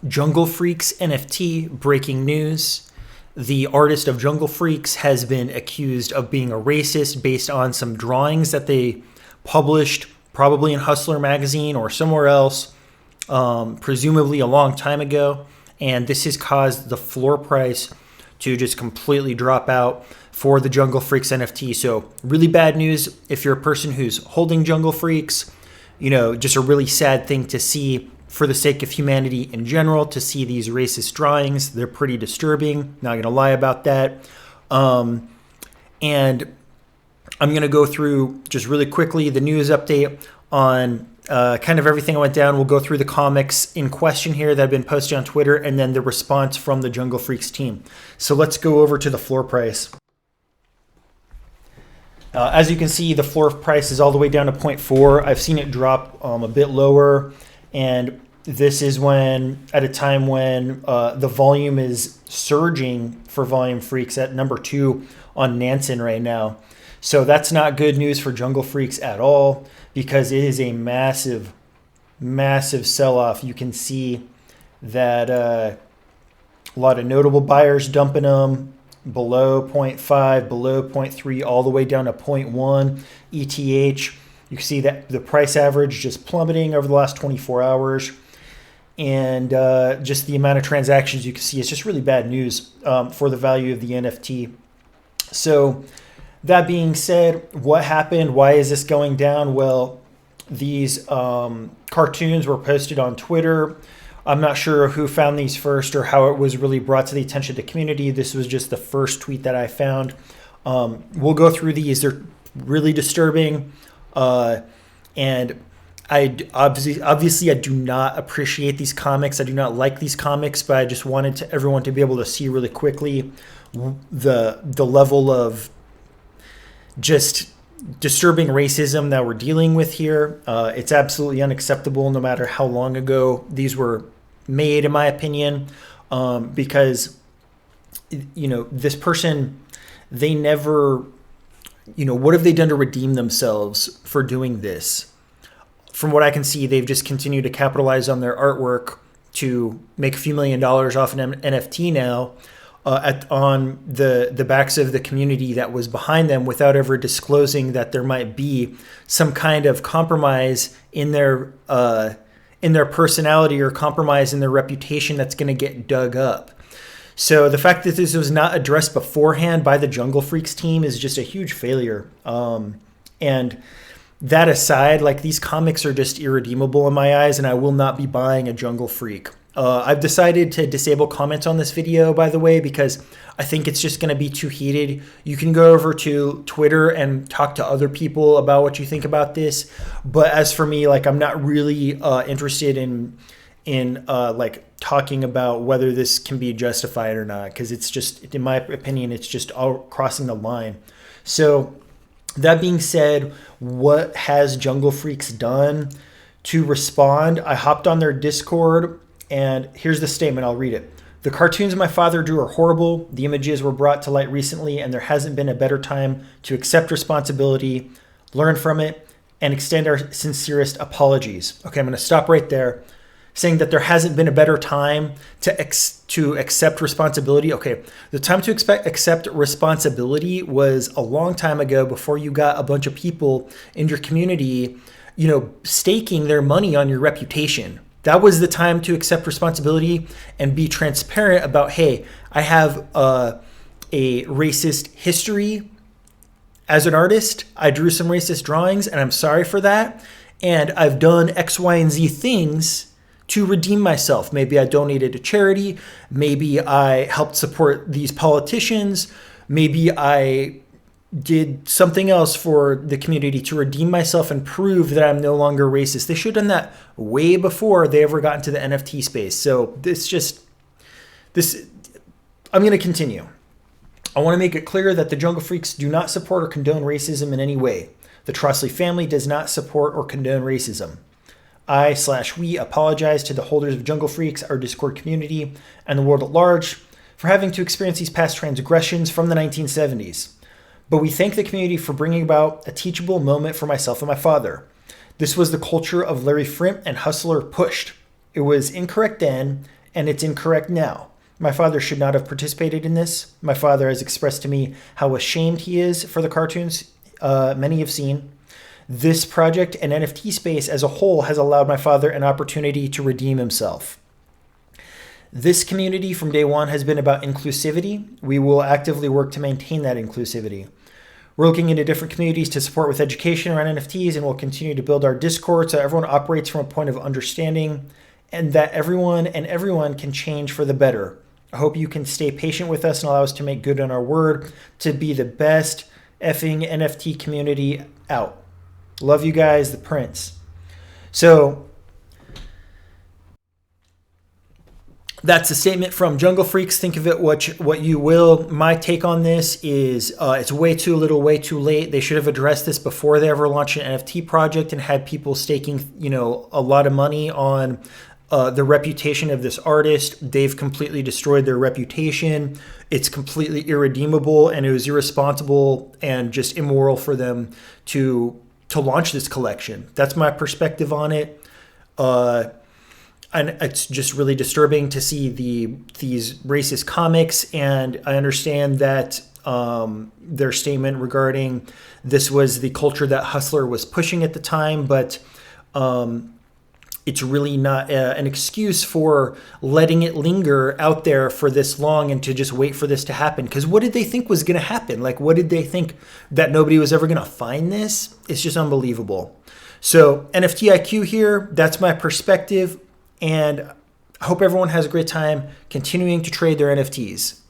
Jungle Freaks NFT breaking news. The artist of Jungle Freaks has been accused of being a racist based on some drawings that they published, probably in Hustler magazine or somewhere else, presumably a long time ago. And this has caused the floor price to just completely drop out for the Jungle Freaks NFT. So really bad news if you're a person who's holding Jungle Freaks. Just a really sad thing to see for the sake of humanity in general, to see these racist drawings. They're pretty disturbing. Not going to lie about that. And I'm going to go through just really quickly the news update on kind of everything that went down. We'll go through the comics in question here that have been posted on Twitter, and then the response from the Jungle Freaks team. So let's go over to the floor price. As you can see, the floor price is all the way down to 0.4. I've seen it drop a bit lower, and this is at a time when the volume is surging for Volume Freaks at number 2 on Nansen right now. So that's not good news for Jungle Freaks at all, because it is a massive, massive sell-off. You can see that a lot of notable buyers dumping them below 0.5, below 0.3, all the way down to 0.1 ETH. You can see that the price average just plummeting over the last 24 hours. And just the amount of transactions you can see, it's just really bad news for the value of the NFT. So that being said, what happened? Why is this going down? Well, these cartoons were posted on Twitter. I'm not sure who found these first or how it was really brought to the attention of the community. This was just the first tweet that I found. We'll go through these. They're really disturbing. And I obviously I do not appreciate these comics. I do not like these comics, but I just wanted everyone to be able to see really quickly the level of just disturbing racism that we're dealing with here. It's absolutely unacceptable, no matter how long ago these were made, in my opinion, because this person, they never, what have they done to redeem themselves for doing this? From what I can see, they've just continued to capitalize on their artwork to make a few $1 million off an NFT now, on the backs of the community that was behind them, without ever disclosing that there might be some kind of compromise in their personality or compromise in their reputation that's going to get dug up. So the fact that this was not addressed beforehand by the Jungle Freaks team is just a huge failure. And that aside, these comics are just irredeemable in my eyes, and I will not be buying a Jungle Freak. I've decided to disable comments on this video, by the way, because I think it's just going to be too heated. You can go over to Twitter and talk to other people about what you think about this. But as for me, I'm not really interested in talking about whether this can be justified or not, because it's just, in my opinion, it's just all crossing the line. So that being said, what has Jungle Freaks done to respond? I hopped on their Discord, and here's the statement. I'll read it. The cartoons my father drew are horrible. The images were brought to light recently, and there hasn't been a better time to accept responsibility, learn from it, and extend our sincerest apologies. Okay, I'm going to stop right there, saying that there hasn't been a better time to accept responsibility. Okay, the time to accept responsibility was a long time ago, before you got a bunch of people in your community, staking their money on your reputation. That was the time to accept responsibility and be transparent about, hey, I have a racist history as an artist. I drew some racist drawings, and I'm sorry for that. And I've done X, Y, and Z things to redeem myself. Maybe I donated to charity. Maybe I helped support these politicians. Maybe I did something else for the community to redeem myself and prove that I'm no longer racist. They should have done that way before they ever got into the NFT space. So I'm going to continue. I want to make it clear that the Jungle Freaks do not support or condone racism in any way. The Trostley family does not support or condone racism. We apologize to the holders of Jungle Freaks, our Discord community, and the world at large for having to experience these past transgressions from the 1970s. But we thank the community for bringing about a teachable moment for myself and my father. This was the culture of Larry Frimp and Hustler pushed. It was incorrect then, and it's incorrect now. My father should not have participated in this. My father has expressed to me how ashamed he is for the cartoons many have seen. This project and NFT space as a whole has allowed my father an opportunity to redeem himself. This community from day one has been about inclusivity. We will actively work to maintain that inclusivity. We're looking into different communities to support with education around NFTs, and we'll continue to build our Discord so everyone operates from a point of understanding and that everyone can change for the better. I hope you can stay patient with us and allow us to make good on our word to be the best effing NFT community out. Love you guys, the Prince. So that's a statement from Jungle Freaks. Think of it what you will. My take on this is it's way too little, way too late. They should have addressed this before they ever launched an NFT project and had people staking, a lot of money on the reputation of this artist. They've completely destroyed their reputation. It's completely irredeemable, and it was irresponsible and just immoral for them to launch this collection. That's my perspective on it. And it's just really disturbing to see these racist comics, and I understand that their statement regarding this was the culture that Hustler was pushing at the time, but it's really not an excuse for letting it linger out there for this long and to just wait for this to happen. Because what did they think was going to happen? Like, what did they think, that nobody was ever going to find this? It's just unbelievable. So NFT IQ here, that's my perspective. And I hope everyone has a great time continuing to trade their NFTs.